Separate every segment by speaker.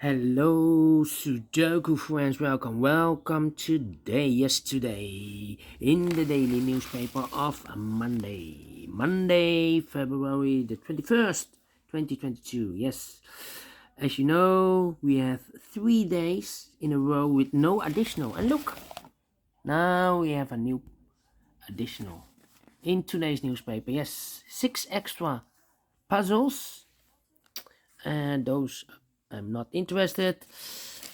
Speaker 1: Hello, Sudoku friends. Welcome today. Yes, today in the daily newspaper of Monday, February the 21st, 2022. Yes, as you know, we have 3 days in a row with no additional. And look, now we have a new additional in today's newspaper. Yes, 6 extra puzzles, and those I'm not interested,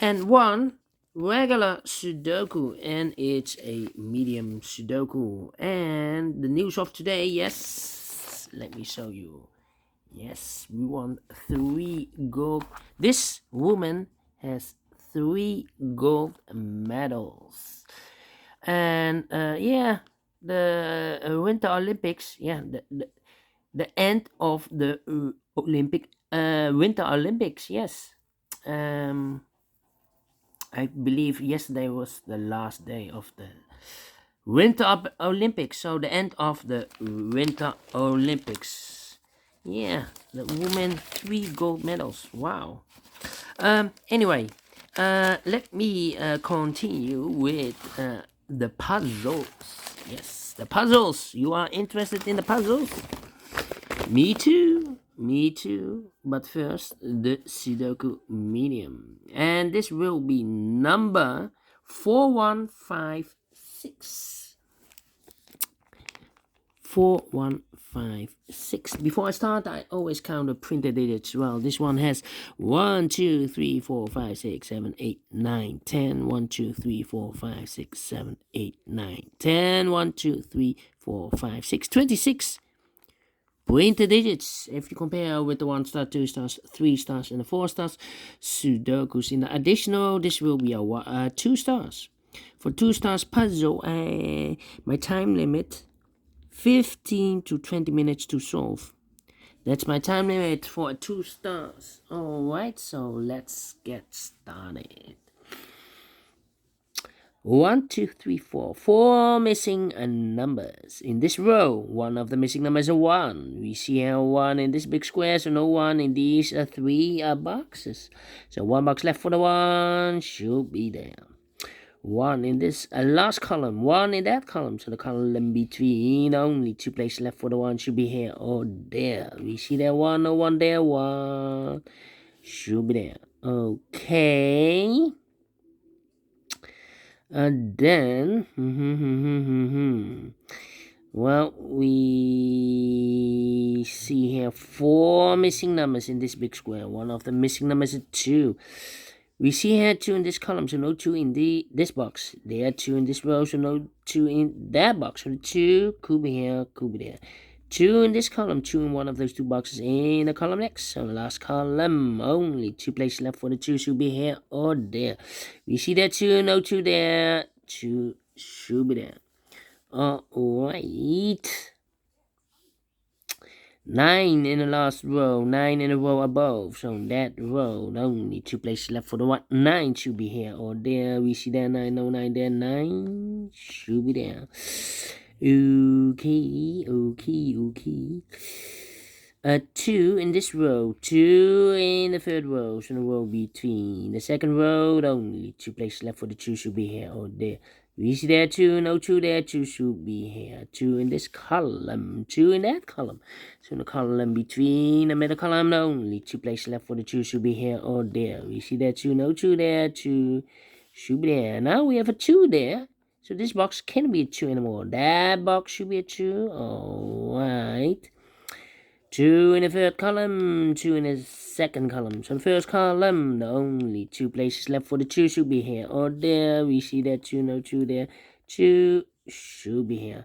Speaker 1: and one regular Sudoku, and it's a medium Sudoku. And the news of today, yes, let me show you. Yes, we won 3 gold. This woman has 3 gold medals, and yeah, the Winter Olympics. Yeah, the end of the Winter Olympics. Yes, um, I believe yesterday was the last day of the Winter Olympics, so the end of the Winter Olympics. Yeah, the women 3 gold medals. Wow. Anyway, let me continue with the puzzles. Yes, the puzzles. You are interested in the puzzles? Me too. Me too. But first, the Sudoku Medium. And this will be number 4156. 4156. Before I start, I always count the printed digits. Well, this one has 1, 2, 3, 4, 5, 6, 7, 8, 9, 10. 1, 2, 3, 4, 5, 6, 7, 8, 9, 10. 1, 2, 3, 4, 5, 6, 26. Printed digits. If you compare with the 1 star, 2 stars, 3 stars, and the 4 stars, Sudokus in the additional, this will be a 2 stars. For 2 stars puzzle, my time limit 15 to 20 minutes to solve. That's my time limit for 2 stars. Alright, so let's get started. 1, 2, 3, 4. 4 missing numbers. In this row, one of the missing numbers is a 1. We see here 1 in this big square, so no 1 in these 3 boxes. So 1 box left for the 1 should be there. 1 in this last column, 1 in that column, so the column between, only 2 places left for the 1 should be here or there. We see there 1, no 1 there, 1 should be there. Okay. And then, well, we see here 4 missing numbers in this big square. One of the missing numbers is 2. We see here 2 in this column, so no 2 in this box. There are 2 in this row, so no 2 in that box. So the 2 could be here, could be there. 2 in this column, 2 in one of those 2 boxes in the column next. So the last column, only 2 places left for the 2 should be here or there. We see that 2, no 2 there, 2 should be there. Alright. 9 in the last row, 9 in the row above. So that row, only 2 places left for the 1. 9 should be here or there. We see that 9, no 9 there, 9 should be there. Okay. 2 in this row, 2 in the third row, so the row between the second row, only 2 places left for the 2 should be here or there. We see there 2, no 2 there, 2 should be here. 2 in this column, 2 in that column. So in the column between the middle column, only 2 places left for the 2 should be here or there. We see there 2, no 2 there, 2 should be there. Now we have a 2 there. So this box can't be a 2 anymore. That box should be a 2. Alright. 2 in the third column, 2 in the second column. So the first column, the only 2 places left for the 2 should be here or there. We see that 2, no 2 there. 2 should be here.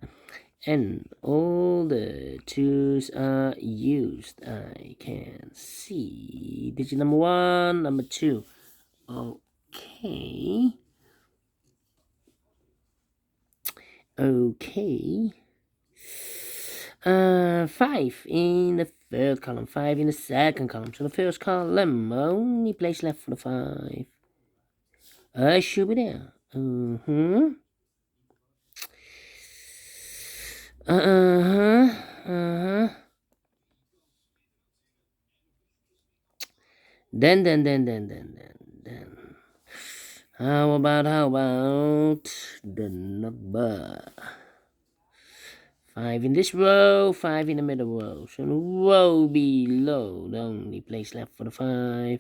Speaker 1: And all the 2's are used. I can see digit number 1, number 2. Okay. 5 in the third column, 5 in the second column. So the first column, only place left for the 5. Should be there. Then. How about the number 5 in this row, 5 in the middle row. So the row below, the only place left for the 5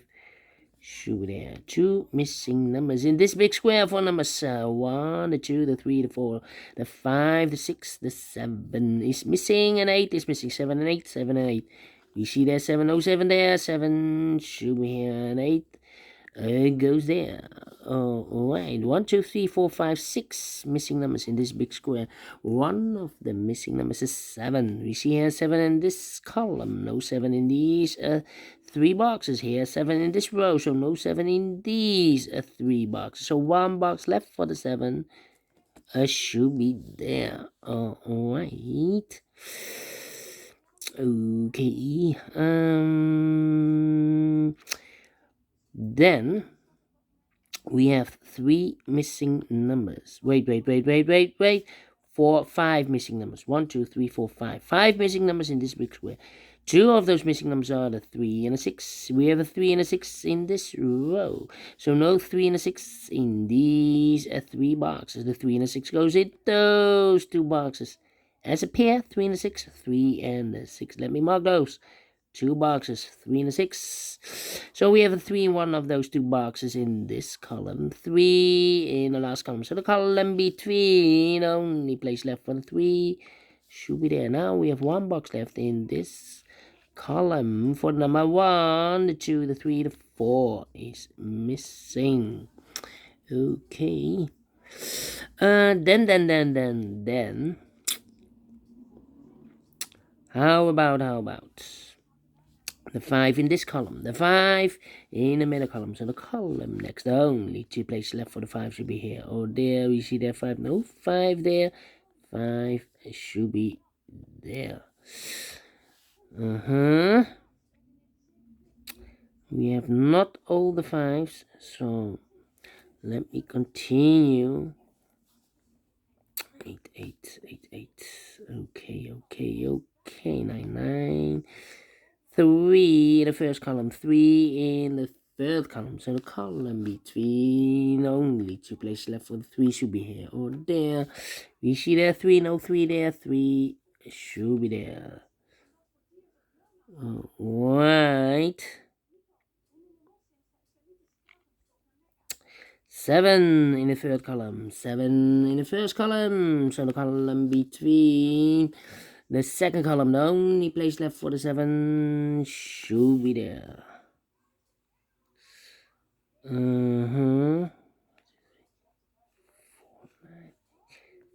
Speaker 1: should be there. 2 missing numbers in this big square for numbers 1, the 2, the 3, the 4, the 5, the 6, the 7 is missing, and 8 is missing. 7 and 8, 7 and 8. You see there 7, oh 7 there, 7 should be here, and 8 goes there. Alright, 1, 2, 3, 4, 5, 6 missing numbers in this big square. One of the missing numbers is 7. We see here 7 in this column, no 7 in these 3 boxes here, 7 in this row, so no 7 in these 3 boxes. So 1 box left for the 7 should be there. Alright. Okay. Then we have 3 missing numbers. Wait. 5 missing numbers. 1, 2, 3, 4, 5. 5 missing numbers in this big square. 2 of those missing numbers are the 3 and a 6. We have a 3 and a 6 in this row. So no 3 and a 6 in these 3 boxes. The 3 and a 6 goes in those 2 boxes. As a pair, 3 and a 6, 3 and a 6. Let me mark those. 2 boxes, 3 and a 6. So we have a 3 in one of those 2 boxes in this column, 3 in the last column. So the column between, only place left for the 3 should be there. Now we have 1 box left in this column for number 1, the 2, the 3, the 4 is missing. Okay. Then. How about the 5 in this column, the 5 in the middle column. So the column next, the only 2 places left for the 5 should be here or there. We see there 5, no 5 there, 5 should be there. We have not all the 5s, so let me continue. 8, 8, 8, 8. Okay. 9, 9. 3 in the first column, 3 in the third column. So the column between, only 2 places left for the 3 should be here or there. We see there 3, no 3 there, 3 should be there. Alright. 7 in the third column, 7 in the first column. So the column between the second column, the only place left for the 7 should be there.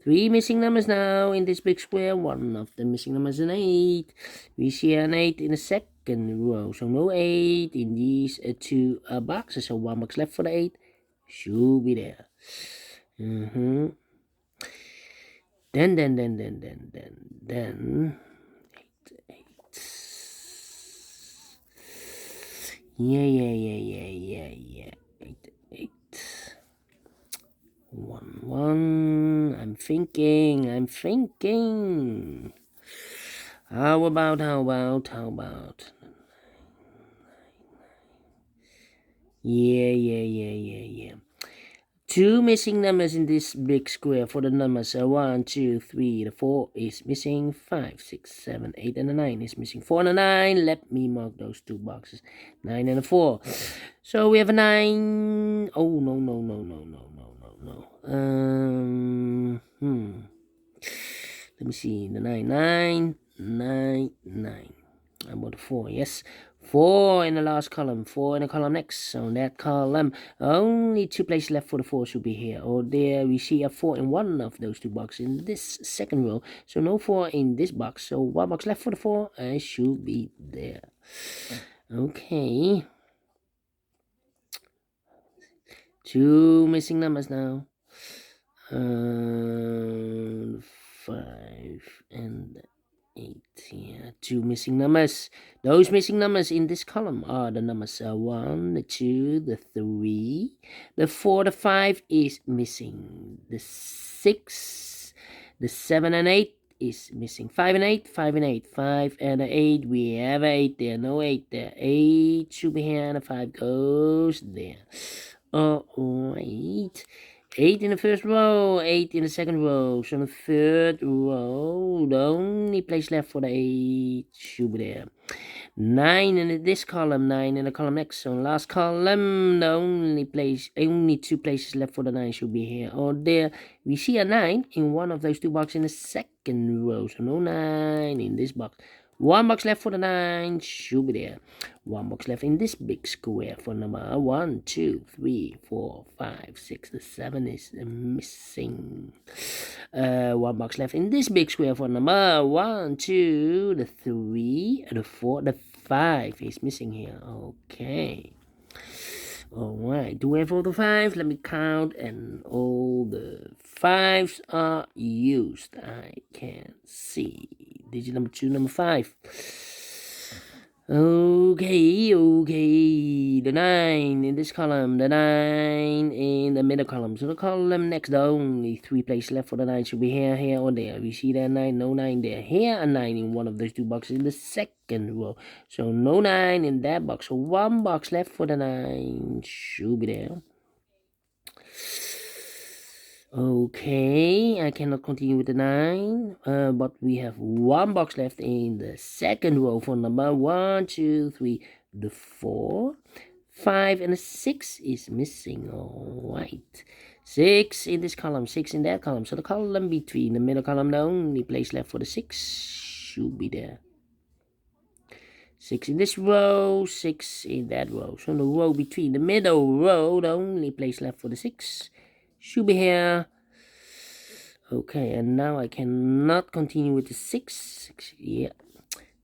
Speaker 1: 3 missing numbers now in this big square. One of the missing numbers is an 8. We see an 8 in the second row. So no 8 in these 2 boxes. So 1 box left for the 8 should be there. Then 8. Yeah. 8. 1. I'm thinking. How about? Yeah. 2 missing numbers in this big square for the numbers 1, 2, 3, the 4 is missing, 5, 6, 7, 8, and the 9 is missing. 4 and a 9, let me mark those 2 boxes, 9 and a 4. So we have a 9, oh no. Let me see, the 9. I want a 4, yes. 4 in the last column, 4 in the column next. So in that column, only 2 places left for the 4 should be here or there. We see a 4 in one of those 2 boxes in this second row. So no 4 in this box. So 1 box left for the 4 should be there. Okay. 2 missing numbers now. 5 and 8 here. 2 missing numbers. Those missing numbers in this column are the numbers 1, the 2, the 3, the 4, the 5 is missing. The 6, the 7 and 8 is missing. 5 and 8, 5 and 8, 5 and 8. We have an 8 there, no 8 there. 8 should be here, and a 5 goes there. Alright. 8 in the first row, 8 in the second row. So in the third row, the only place left for the 8 should be there. 9 in this column, 9 in the column next. So last column, the only 2 places left for the 9 should be here or there. We see a 9 in one of those 2 boxes in the second row. So no 9 in this box. 1 box left for the 9 should be there. 1 box left in this big square for number 1, 2, 3, 4, 5, 6. The 7 is missing. 1 box left in this big square for number 1, 2, the 3, the 4, the 5 is missing here. Okay. Alright, do we have all the 5? Let me count, and all the 5s are used. I can see. Digit number 2, number 5. Okay, the 9 in this column, the 9 in the middle column. So the column next, the only 3 places left for the 9 should be here, here, or there. We see that 9, no 9 there. Here, a 9 in one of those 2 boxes in the second row. So no 9 in that box. So 1 box left for the 9 should be there. Okay, I cannot continue with the 9, but we have 1 box left in the second row for number 1, 2, 3, the 4, 5, and the 6 is missing. Alright, 6 in this column, 6 in that column. So the column between the middle column, the only place left for the 6 should be there. 6 in this row, 6 in that row. So the row between the middle row, the only place left for the 6 should be here. Okay, and now I cannot continue with the 6. Yeah,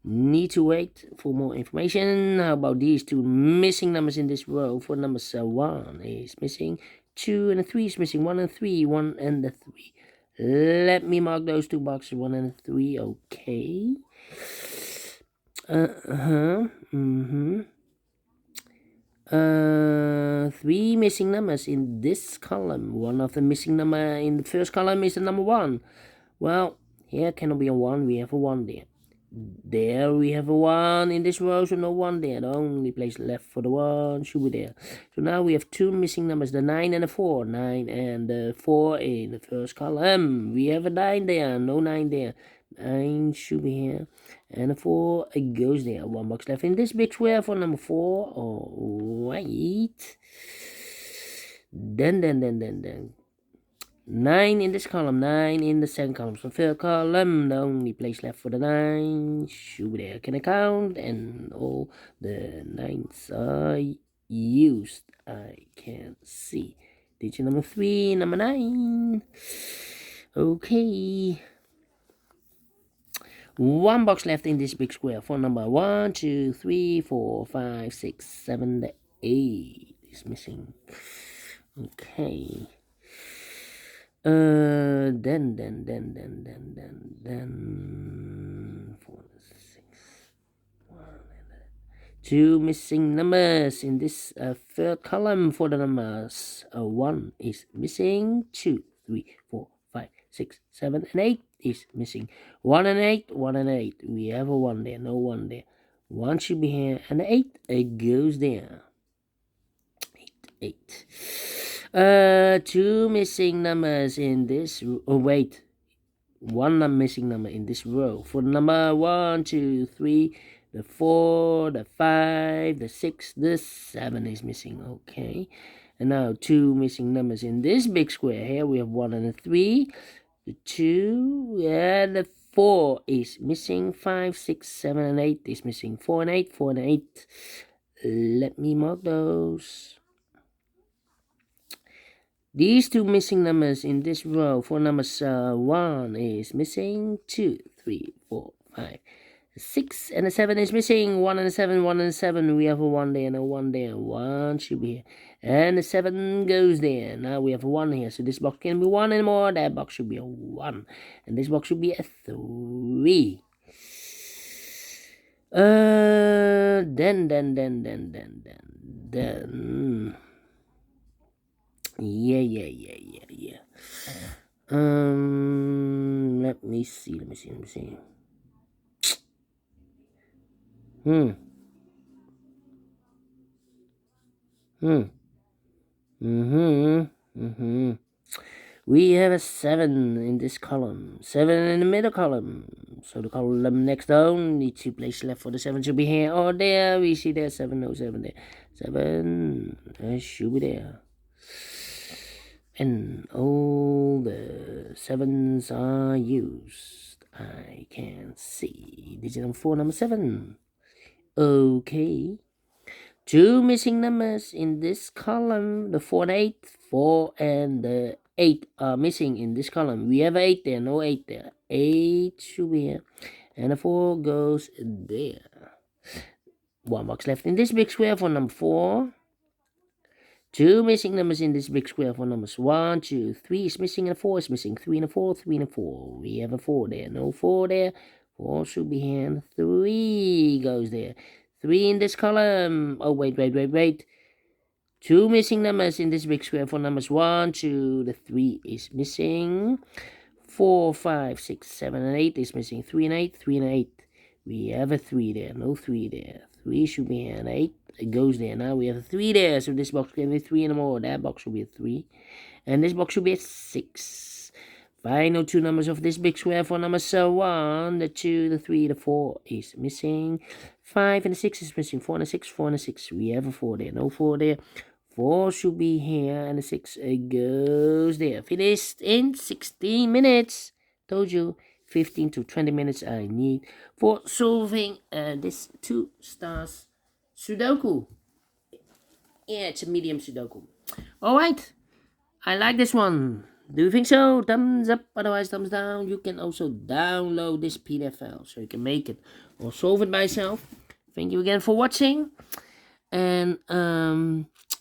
Speaker 1: need to wait for more information. How about these 2 missing numbers in this row? For numbers 1 is missing, 2 and a 3 is missing, 1 and 3, 1 and the 3. Let me mark those 2 boxes, 1 and 3. Okay. 3 missing numbers in this column. One of the missing number in the first column is the number 1. Well, here cannot be a 1. We have a 1 there. There we have a 1 in this row, so no 1 there. The only place left for the 1 should be there. So now we have 2 missing numbers, the 9 and the 4. 9 and the 4 in the first column. We have a 9 there, no 9 there. 9 should be here, and a 4 it goes there. 1 box left in this big square for number 4. Alright. Then 9 in this column, 9 in the second column. So third column, the only place left for the 9 should be there. Can I count? And all the 9s are used. I can see. Digit number 3, number 9. Okay. 1 box left in this big square for number 1, 2, 3, 4, 5, 6, 7, the 8 is missing. Okay. Then 4, 6, 1, 2 missing numbers in this third column for the numbers. 1 is missing, 2, 3, 4, 5, 6, 7, and 8 is missing. 1 and 8, 1 and 8. We have a 1 there, no 1 there. 1 should be here, and the 8 it goes there. 8. 2 missing numbers in this. Oh wait, 1 missing number in this row for number 1, 2, 3, the 4, the 5, the 6, the 7 is missing. Okay, and now 2 missing numbers in this big square here. We have 1 and a 3. The 2 and the 4 is missing. 5, 6, 7, and 8 is missing. 4 and 8, 4 and 8. Let me mark those. These 2 missing numbers in this row for numbers 1 is missing. 2, 3, 4, 5, 6, and a 7 is missing. 1 and a 7, 1 and a 7. We have a 1 there and a 1 there. 1 should be here. And the 7 goes there. Now we have a 1 here. So this box can be 1 anymore. That box should be a 1. And this box should be a 3. Then. Yeah. Let Let me see. We have a 7 in this column. 7 in the middle column. So the column next down, the 2 places left for the 7 should be here or there. We see there 7, no 7 there. 7 should be there. And all the 7s are used. I can see digit number 4, number 7. Okay. 2 missing numbers in this column. The 4 and 8. 4 and the 8 are missing in this column. We have 8 there, no 8 there. 8 should be here. And the 4 goes there. 1 box left in this big square for number 4. 2 missing numbers in this big square for numbers 1, 2, 3 is missing and 4 is missing. 3 and a 4, 3 and a 4. We have a 4 there, no 4 there. 4 should be here and 3 goes there. 3 in this column. Oh, wait. 2 missing numbers in this big square for numbers 1, 2. The 3 is missing. 4, 5, 6, 7, and 8 is missing. 3 and 8, 3 and 8. We have a 3 there, no 3 there. 3 should be here and 8. It goes there. Now we have a 3 there, so this box can be 3 and more. That box should be a 3. And this box should be a 6. Final 2 numbers of this big square for numbers 1, the 2, the 3, the 4 is missing. 5 and the 6 is missing. 4 and a 6, 4 and a 6. We have a 4 there, no 4 there. 4 should be here, and the 6 goes there. Finished in 16 minutes. Told you, 15 to 20 minutes I need for solving this 2 stars Sudoku. Yeah, it's a medium Sudoku. Alright, I like this one. Do you think so? Thumbs up, otherwise thumbs down. You can also download this PDF file so you can make it or solve it by yourself. Thank you again for watching. And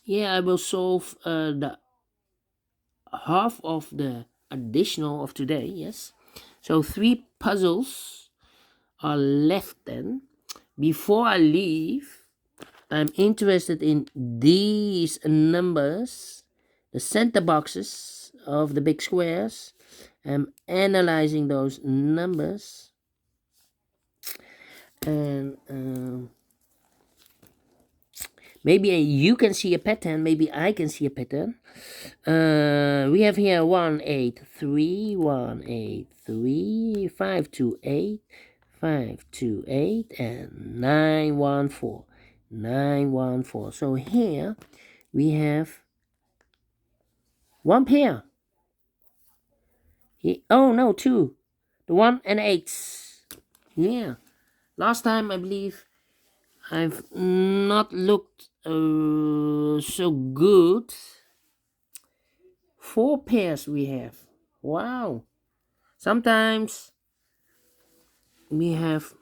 Speaker 1: yeah, I will solve the half of the additional of today, yes. So 3 puzzles are left then. Before I leave, I'm interested in these numbers, the center boxes of the big squares. I'm analyzing those numbers. And maybe you can see a pattern, maybe I can see a pattern. We have here 1, 8, 3, 1, 8, 3, 5, 2, 8, 5, 2, 8, and 9, 1, 4. 9, 1, 4. So here we have 1 pair. Oh no, 2. The 1 and 8s. Yeah. Last time I believe I've not looked so good. 4 pairs we have. Wow. Sometimes we have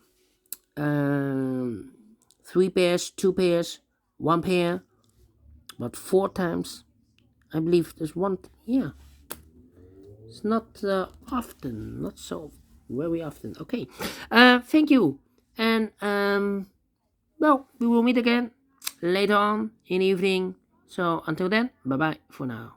Speaker 1: 3 pairs, 2 pairs, 1 pair, but 4 times I believe there's 1. Yeah, it's not often, not so very often. Okay, thank you, and well, we will meet again later on in the evening. So until then, bye bye for now.